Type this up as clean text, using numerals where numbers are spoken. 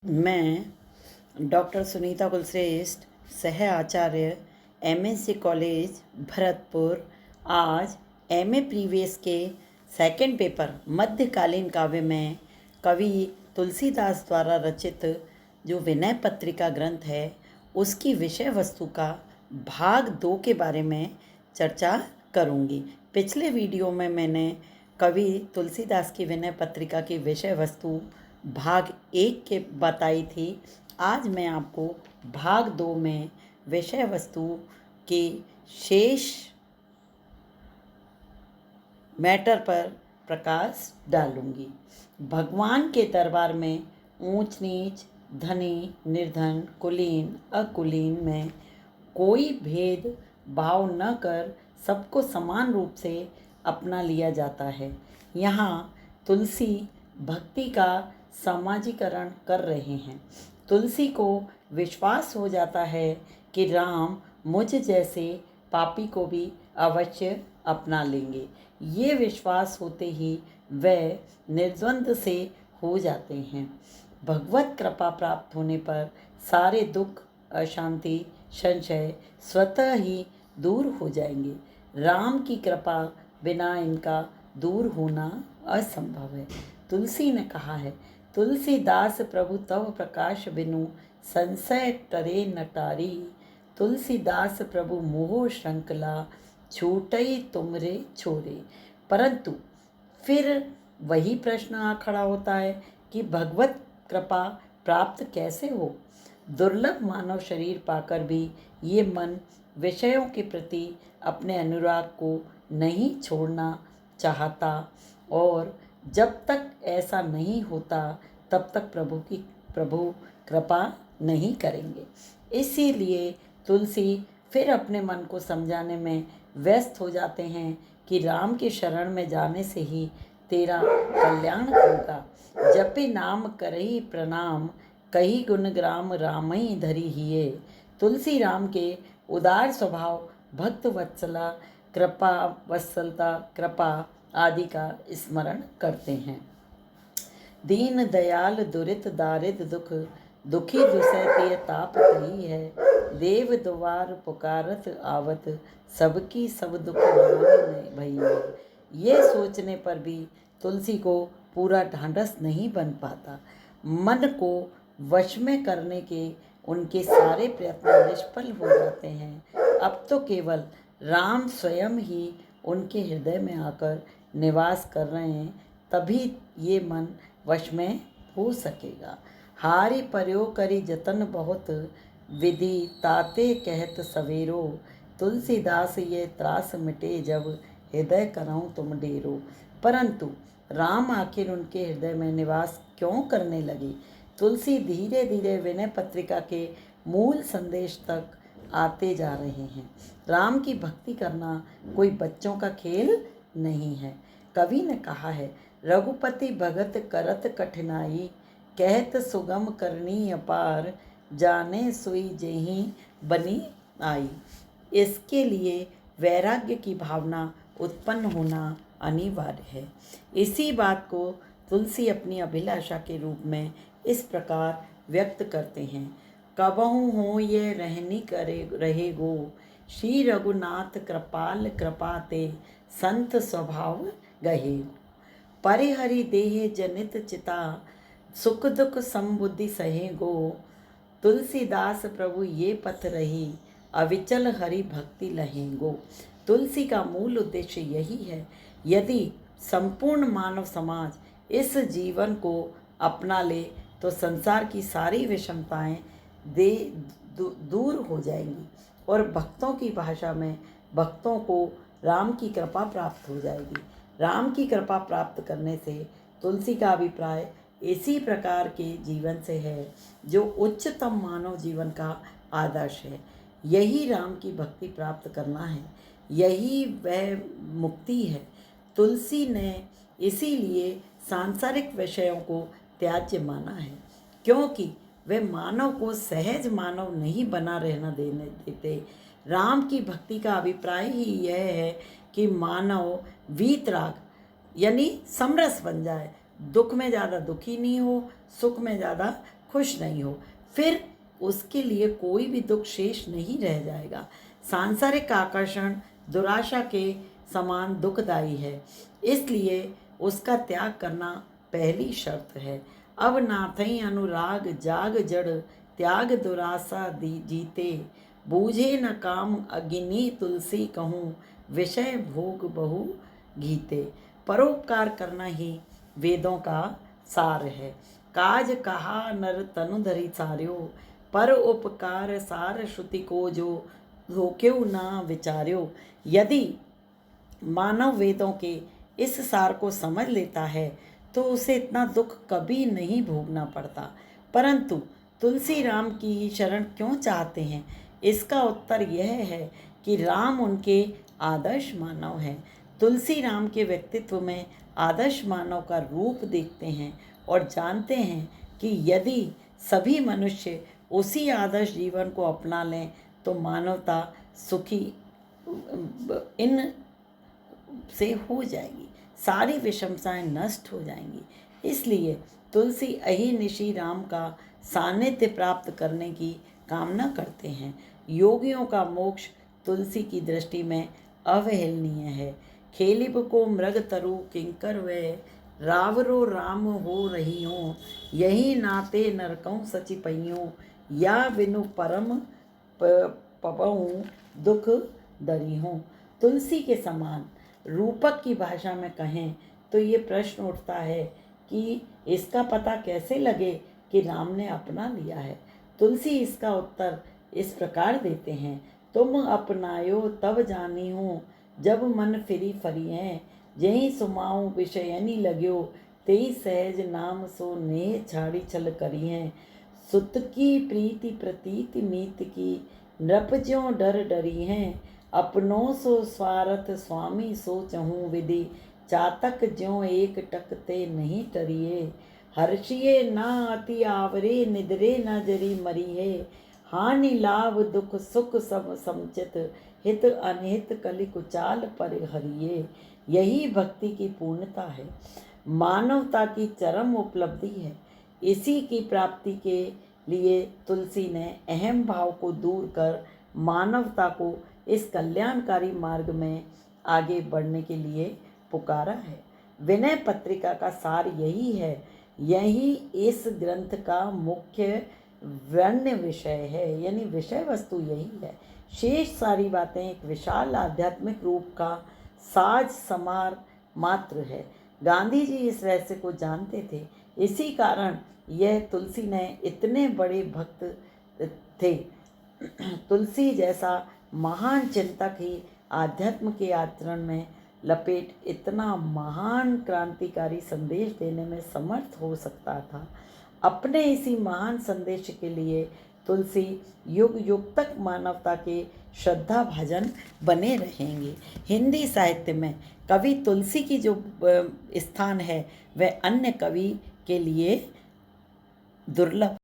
मैं डॉक्टर सुनीता कुलश्रेष्ठ, सह आचार्य, MSc college Bharatpur, आज एमए प्रीवियस के सेकंड पेपर मध्यकालीन काव्य में कवि तुलसीदास द्वारा रचित जो विनय पत्रिका ग्रंथ है उसकी विषय वस्तु का भाग 2 के बारे में चर्चा करूंगी। पिछले वीडियो में मैंने कवि तुलसीदास की विनय पत्रिका की विषय वस्तु भाग 1 के बताई थी। आज मैं आपको भाग 2 में विषय वस्तु के शेष मैटर पर प्रकाश डालूंगी। भगवान के दरबार में ऊंच नीच, धनी निर्धन, कुलीन अकुलीन में कोई भेद भाव न कर सबको समान रूप से अपना लिया जाता है। यहाँ तुलसी भक्ति का सामाजिकरण कर रहे हैं। तुलसी को विश्वास हो जाता है कि राम मुझ जैसे पापी को भी अवश्य अपना लेंगे। ये विश्वास होते ही वह निर्द्वंद से हो जाते हैं। भगवत कृपा प्राप्त होने पर सारे दुख, अशांति, संशय स्वतः ही दूर हो जाएंगे। राम की कृपा बिना इनका दूर होना असंभव है। तुलसी ने कहा है, तुलसीदास प्रभु तव प्रकाश बिनु संशय टरे न टारी। तुलसीदास प्रभु मोह श्रृंखला छूटई तुमरे छोरे। परंतु फिर वही प्रश्न आ खड़ा होता है कि भगवत कृपा प्राप्त कैसे हो। दुर्लभ मानव शरीर पाकर भी ये मन विषयों के प्रति अपने अनुराग को नहीं छोड़ना चाहता और जब तक ऐसा नहीं होता तब तक प्रभु कृपा नहीं करेंगे। इसीलिए तुलसी फिर अपने मन को समझाने में व्यस्त हो जाते हैं कि राम के शरण में जाने से ही तेरा कल्याण होगा। जपे नाम करही प्रणाम, कही गुणग्राम रामई धरी हिये। तुलसी राम के उदार स्वभाव, भक्त वत्सला, कृपा वत्सलता, कृपा आदि का स्मरण करते हैं। दीन दयाल दुरित दारिद दुख, दुखी दुसह ताप कही है। देव द्वार पुकारत आवत, सबकी सब दुख भई है। ये सोचने पर भी तुलसी को पूरा ढांढस नहीं बन पाता। मन को वश में करने के उनके सारे प्रयत्न निष्फल हो जाते हैं। अब तो केवल राम स्वयं ही उनके हृदय में आकर निवास कर रहे हैं, तभी ये मन वश में हो सकेगा। हारी पर्यो करी जतन बहुत, विधि ताते कहत सवेरो। तुलसीदास ये त्रास मिटे जब, हृदय करऊं तुम डेरो। परंतु राम आखिर उनके हृदय में निवास क्यों करने लगे। तुलसी धीरे धीरे विनय पत्रिका के मूल संदेश तक आते जा रहे हैं। राम की भक्ति करना कोई बच्चों का खेल नहीं है। कवि ने कहा है, रघुपति भगत करत कठिनाई, कहत सुगम करनी अपार। जाने सोई जेहि बनी आई। इसके लिए वैराग्य की भावना उत्पन्न होना अनिवार्य है। इसी बात को तुलसी अपनी अभिलाषा के रूप में इस प्रकार व्यक्त करते हैं। कबहु हो ये रहनी करे रहेगो, श्री रघुनाथ कृपाल कृपाते, संत स्वभाव गहे। परिहरि देह जनित चिता, सुख दुख समबुद्धि सहे गो। तुलसीदास प्रभु ये पथ रही, अविचल हरि भक्ति लहेंगो। तुलसी का मूल उद्देश्य यही है। यदि संपूर्ण मानव समाज इस जीवन को अपना ले तो संसार की सारी विषमताएं दूर हो जाएंगी और भक्तों की भाषा में भक्तों को राम की कृपा प्राप्त हो जाएगी। राम की कृपा प्राप्त करने से तुलसी का अभिप्राय इसी प्रकार के जीवन से है जो उच्चतम मानव जीवन का आदर्श है। यही राम की भक्ति प्राप्त करना है, यही वह मुक्ति है। तुलसी ने इसीलिए सांसारिक विषयों को त्याज्य माना है, क्योंकि वे मानव को सहज मानव नहीं बना रहना देने देते। राम की भक्ति का अभिप्राय ही यह है कि मानव वीतराग यानी समरस बन जाए, दुख में ज़्यादा दुखी नहीं हो, सुख में ज़्यादा खुश नहीं हो, फिर उसके लिए कोई भी दुख शेष नहीं रह जाएगा। सांसारिक आकर्षण दुराशा के समान दुखदायी है, इसलिए उसका त्याग करना पहली शर्त है। अब नाथई अनुराग जाग जड़, त्याग दुराशा जीते, बूझे न काम अग्नि तुलसी कहूँ, विषय भोग बहु गीते। परोपकार करना ही वेदों का सार है। काज कहा नर तनु धरि सार्यो, पर उपकार सार श्रुति को जो धोख्यो ना विचार्यो। यदि मानव वेदों के इस सार को समझ लेता है तो उसे इतना दुख कभी नहीं भोगना पड़ता। परंतु तुलसी राम की ही शरण क्यों चाहते हैं? इसका उत्तर यह है कि राम उनके आदर्श मानव हैं। तुलसी राम के व्यक्तित्व में आदर्श मानव का रूप देखते हैं और जानते हैं कि यदि सभी मनुष्य उसी आदर्श जीवन को अपना लें तो मानवता सुखी इन से हो जाएगी, सारी विषमताएं नष्ट हो जाएंगी। इसलिए तुलसी अहिनिशि राम का सानिध्य प्राप्त करने की कामना करते हैं। योगियों का मोक्ष तुलसी की दृष्टि में अवहेलनीय है। खेलिब को मृग तरु किंकर वे, रावरो राम हो रही हो, यही नाते नरकऊँ सचि पइयों, या बिनु परम पपऊँ दुख दरी हूँ। तुलसी के समान रूपक की भाषा में कहें तो ये प्रश्न उठता है कि इसका पता कैसे लगे कि राम ने अपना लिया है। तुलसी इसका उत्तर इस प्रकार देते हैं, तुम अपनायो तब जानी हूँ, जब मन फिरी फरी हैं, जहीं सुमाऊँ विषयनी लग्यो, तेई सहज नाम सो नेह छाड़ी छल करी हैं। सुत की प्रीति प्रतीति मीत की, नृप ज्यों डर डरी हैं, अपनों सो स्वार्थ स्वामी सो चहूँ विधि, चातक ज्यों एक टकते नहीं टरिए। हर्षिए ना अति आवरे, निद्रे न जरी मरिए, हानि लाभ दुख सुख सब समुचित, हित अनहित कलि कुचाल परिहरिए। यही भक्ति की पूर्णता है, मानवता की चरम उपलब्धि है। इसी की प्राप्ति के लिए तुलसी ने अहम भाव को दूर कर मानवता को इस कल्याणकारी मार्ग में आगे बढ़ने के लिए पुकारा है। विनय पत्रिका का सार यही है, यही इस ग्रंथ का मुख्य वर्ण्य विषय है, यानी विषय वस्तु यही है। शेष सारी बातें एक विशाल आध्यात्मिक रूप का साज समार मात्र है। गांधी जी इस रहस्य को जानते थे, इसी कारण यह तुलसी ने इतने बड़े भक्त थे। तुलसी जैसा महान चिंतक ही आध्यात्म के आचरण में लपेट इतना महान क्रांतिकारी संदेश देने में समर्थ हो सकता था। अपने इसी महान संदेश के लिए तुलसी युग युग तक मानवता के श्रद्धा भाजन बने रहेंगे। हिंदी साहित्य में कवि तुलसी की जो स्थान है वह अन्य कवि के लिए दुर्लभ